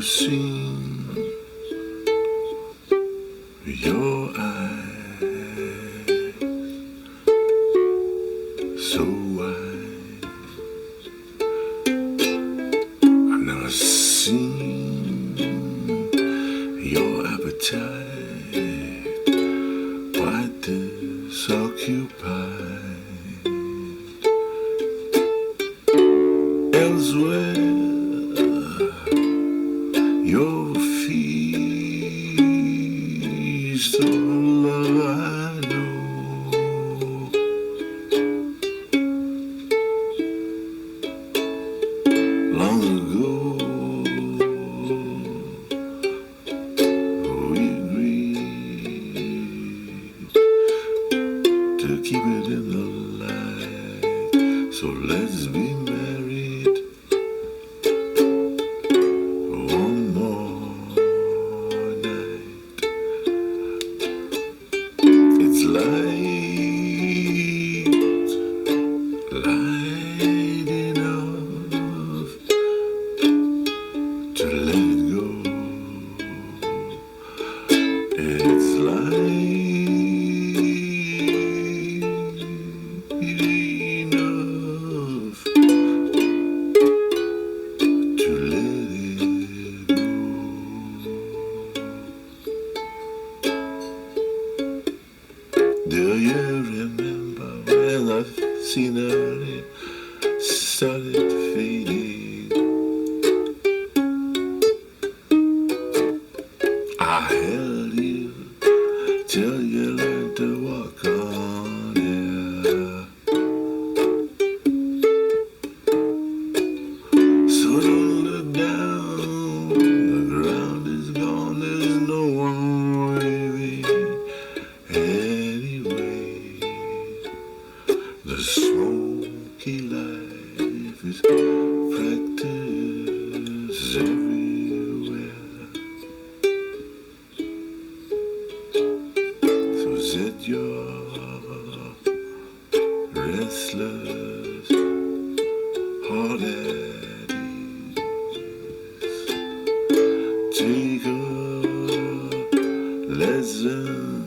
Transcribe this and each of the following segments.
seen your eyes so wide. I've never seen your appetite quite this occupied. Elsewhere your feast on love I know. Long ago we agreed to keep it in the light. So let's be married one more night. It's light enough to let it go. It's light enough to let it go. Do you remember when the scenery started fading? I held you till you learned to walk on air. So don't look down, the ground is gone, there's no one waving anyway. The smoky life is practiced everywhere. So set your restless heart at ease. Take a lesson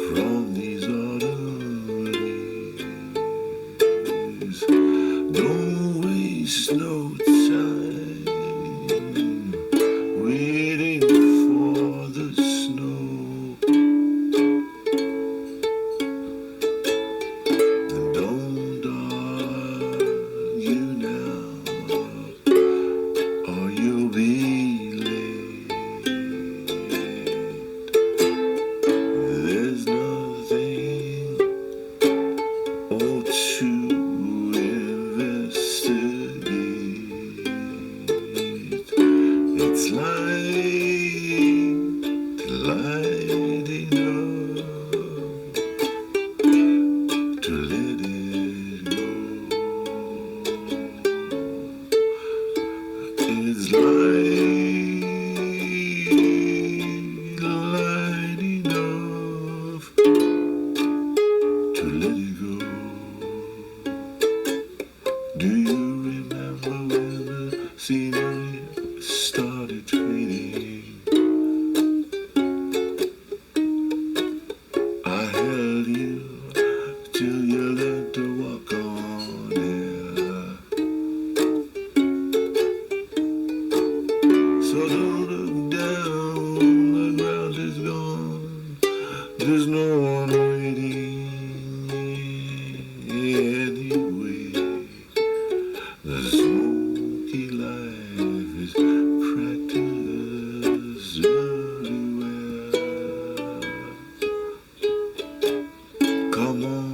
from these autumn leaves. Don't waste no time waiting for the snow. And don't argue now, or you'll be late. There's nothing to investigate. It's light enough to let it go. It's light enough to let it go. Do you remember when the scenery started fading? I held you till you learned to walk on air. So don't look down, the ground is gone, there's no one waiting anyway. The smoky life is practiced everywhere. Come on.